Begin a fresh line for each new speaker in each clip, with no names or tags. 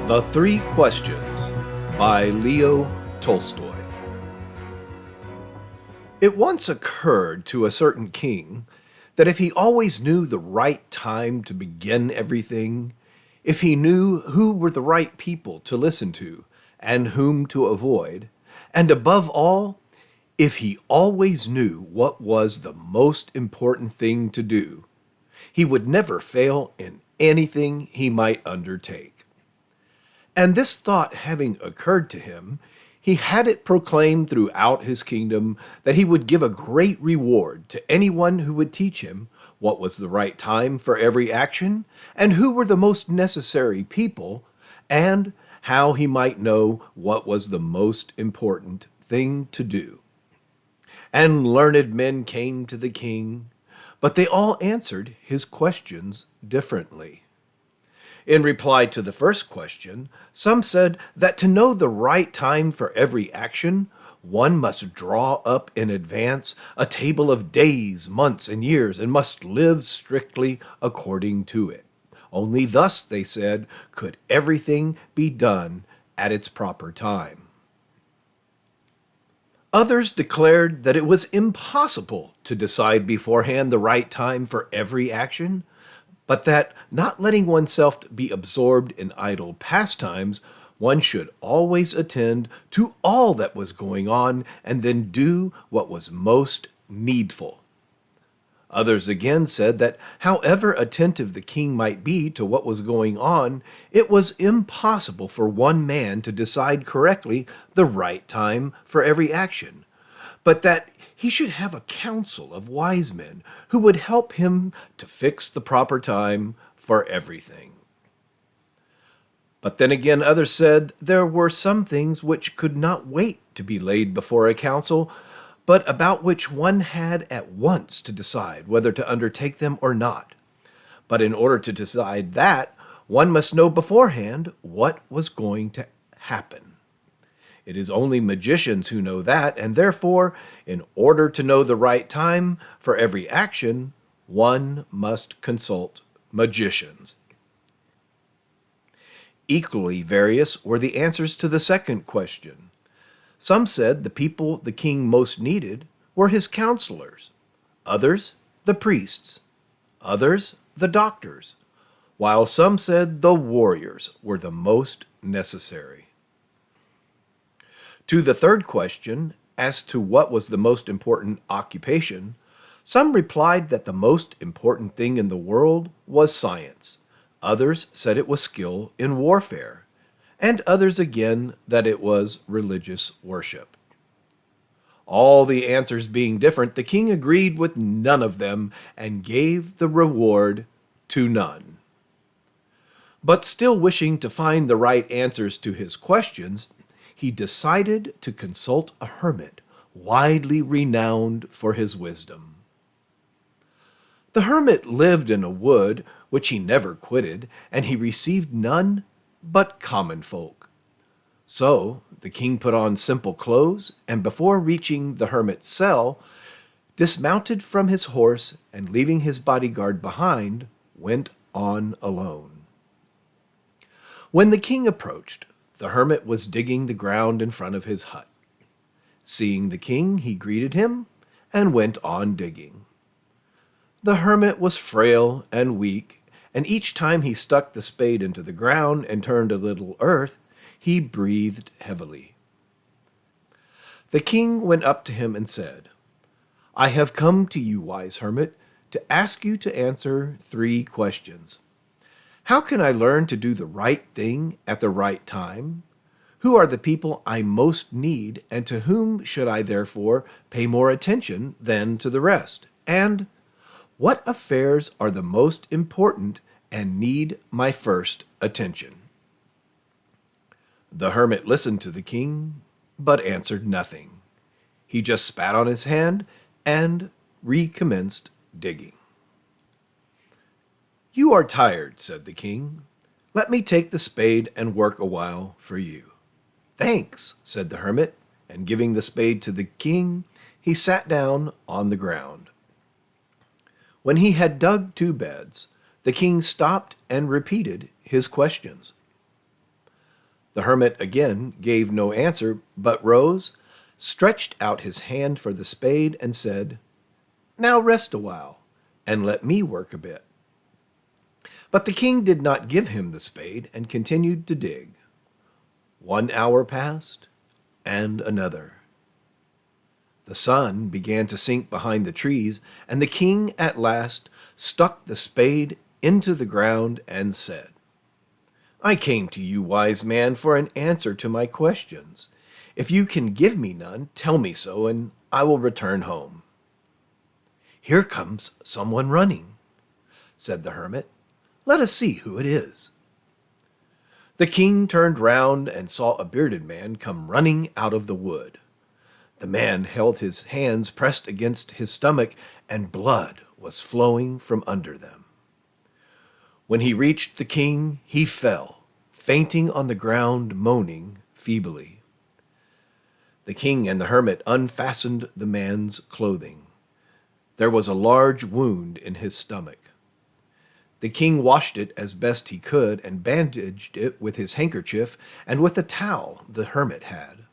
The Three Questions by Leo Tolstoy. It once occurred to a certain king that if he always knew the right time to begin everything, if he knew who were the right people to listen to and whom to avoid, and above all, if he always knew what was the most important thing to do, he would never fail in anything he might undertake. And this thought having occurred to him, he had it proclaimed throughout his kingdom that he would give a great reward to anyone who would teach him what was the right time for every action, and who were the most necessary people, and how he might know what was the most important thing to do. And learned men came to the king, but they all answered his questions differently. In reply to the first question, some said that to know the right time for every action, one must draw up in advance a table of days, months, and years, and must live strictly according to it. Only thus, they said, could everything be done at its proper time. Others declared that it was impossible to decide beforehand the right time for every action, but that, not letting oneself be absorbed in idle pastimes, one should always attend to all that was going on and then do what was most needful. Others again said that however attentive the king might be to what was going on, it was impossible for one man to decide correctly the right time for every action, but that he should have a council of wise men who would help him to fix the proper time for everything. But then again others said there were some things which could not wait to be laid before a council, but about which one had at once to decide whether to undertake them or not. But in order to decide that, one must know beforehand what was going to happen. It is only magicians who know that, and therefore, in order to know the right time for every action, one must consult magicians. Equally various were the answers to the second question. Some said the people the king most needed were his counselors, others the priests, others the doctors, while some said the warriors were the most necessary. To the third question, as to what was the most important occupation, some replied that the most important thing in the world was science. Others said it was skill in warfare, and others again that it was religious worship. All the answers being different, the king agreed with none of them and gave the reward to none. But still wishing to find the right answers to his questions, he decided to consult a hermit, widely renowned for his wisdom. The hermit lived in a wood which he never quitted, and he received none but common folk. So the king put on simple clothes, and before reaching the hermit's cell, dismounted from his horse, and leaving his bodyguard behind, went on alone. When the king approached, the hermit was digging the ground in front of his hut. Seeing the king, he greeted him and went on digging. The hermit was frail and weak, and each time he stuck the spade into the ground and turned a little earth, he breathed heavily. The king went up to him and said, "I have come to you, wise hermit, to ask you to answer 3 questions. How can I learn to do the right thing at the right time? Who are the people I most need, and to whom should I therefore pay more attention than to the rest? And what affairs are the most important and need my first attention?" The hermit listened to the king, but answered nothing. He just spat on his hand and recommenced digging. "You are tired," said the king. "Let me take the spade and work a while for you." "Thanks," said the hermit, and giving the spade to the king, he sat down on the ground. When he had dug 2 beds, the king stopped and repeated his questions. The hermit again gave no answer, but rose, stretched out his hand for the spade, and said, "Now rest a while, and let me work a bit." But the king did not give him the spade, and continued to dig. 1 hour passed, and another. The sun began to sink behind the trees, and the king at last stuck the spade into the ground and said, "I came to you, wise man, for an answer to my questions. If you can give me none, tell me so, and I will return home." "Here comes someone running," said the hermit. "Let us see who it is." The king turned round and saw a bearded man come running out of the wood. The man held his hands pressed against his stomach, and blood was flowing from under them. When he reached the king, he fell, fainting on the ground, moaning feebly. The king and the hermit unfastened the man's clothing. There was a large wound in his stomach. The king washed it as best he could and bandaged it with his handkerchief and with a towel the hermit had.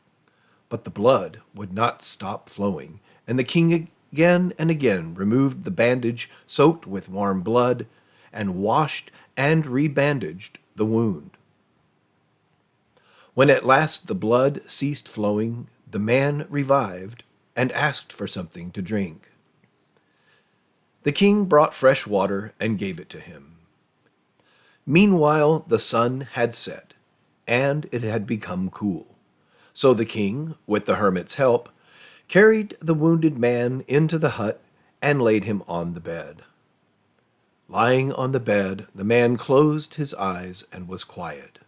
But the blood would not stop flowing, and the king again and again removed the bandage soaked with warm blood and washed and rebandaged the wound. When at last the blood ceased flowing, the man revived and asked for something to drink. The king brought fresh water and gave it to him. Meanwhile the sun had set, and it had become cool. So the king, with the hermit's help, carried the wounded man into the hut and laid him on the bed. Lying on the bed, the man closed his eyes and was quiet.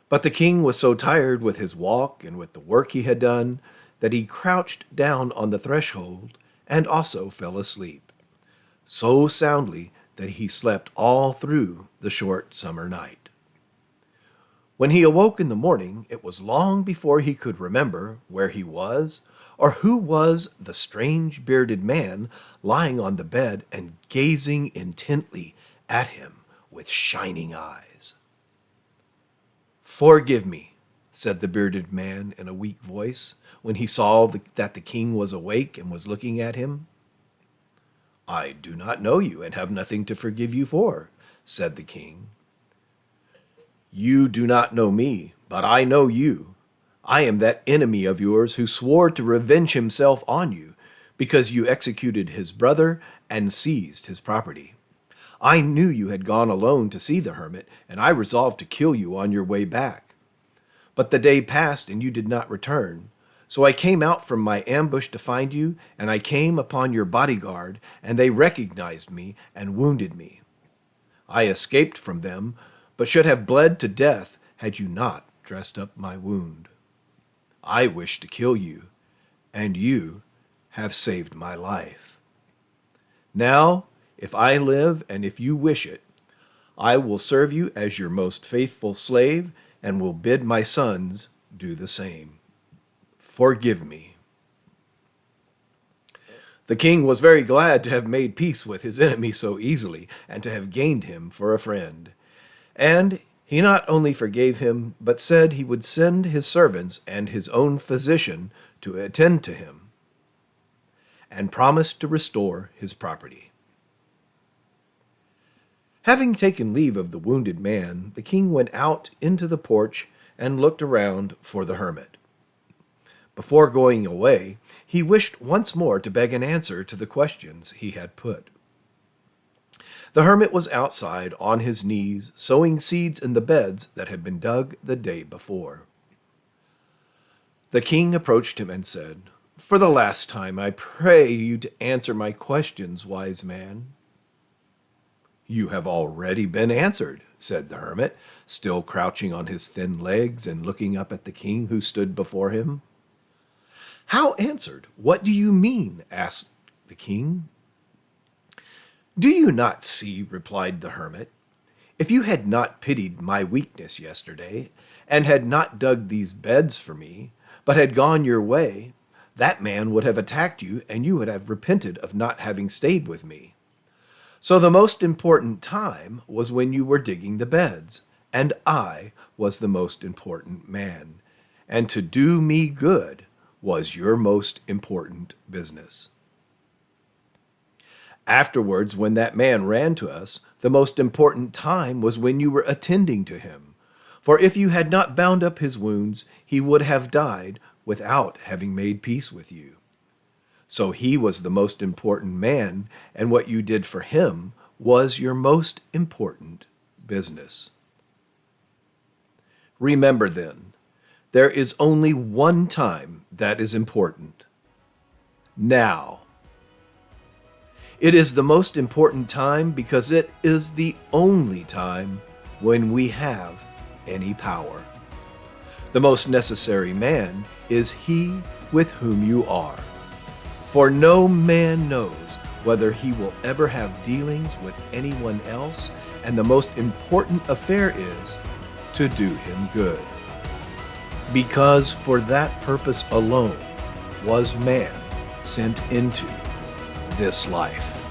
But the king was so tired with his walk and with the work he had done that he crouched down on the threshold and also fell asleep, so soundly that he slept all through the short summer night. When he awoke in the morning, it was long before he could remember where he was or who was the strange bearded man lying on the bed and gazing intently at him with shining eyes. "Forgive me," said the bearded man in a weak voice when he saw that the king was awake and was looking at him. "I do not know you and have nothing to forgive you for," said the king. "You do not know me, but I know you. I am that enemy of yours who swore to revenge himself on you because you executed his brother and seized his property. I knew you had gone alone to see the hermit, and I resolved to kill you on your way back. But the day passed and you did not return. So I came out from my ambush to find you, and I came upon your bodyguard, and they recognized me and wounded me. I escaped from them, but should have bled to death had you not dressed up my wound. I wished to kill you, and you have saved my life. Now, if I live and if you wish it, I will serve you as your most faithful slave and will bid my sons do the same. Forgive me." The king was very glad to have made peace with his enemy so easily and to have gained him for a friend. And he not only forgave him, but said he would send his servants and his own physician to attend to him, and promised to restore his property. Having taken leave of the wounded man, the king went out into the porch and looked around for the hermit. Before going away, he wished once more to beg an answer to the questions he had put. The hermit was outside on his knees, sowing seeds in the beds that had been dug the day before. The king approached him and said, "For the last time, I pray you to answer my questions, wise man." "You have already been answered," said the hermit, still crouching on his thin legs and looking up at the king who stood before him. "How answered? What do you mean?" asked the king. "Do you not see," replied the hermit, "if you had not pitied my weakness yesterday, and had not dug these beds for me, but had gone your way, that man would have attacked you, and you would have repented of not having stayed with me. So the most important time was when you were digging the beds, and I was the most important man, and to do me good was your most important business. Afterwards, when that man ran to us, the most important time was when you were attending to him. For if you had not bound up his wounds, he would have died without having made peace with you. So he was the most important man, and what you did for him was your most important business. Remember then, there is only one time that is important. Now. It is the most important time because it is the only time when we have any power. The most necessary man is he with whom you are. For no man knows whether he will ever have dealings with anyone else, and the most important affair is to do him good. Because for that purpose alone was man sent into this life.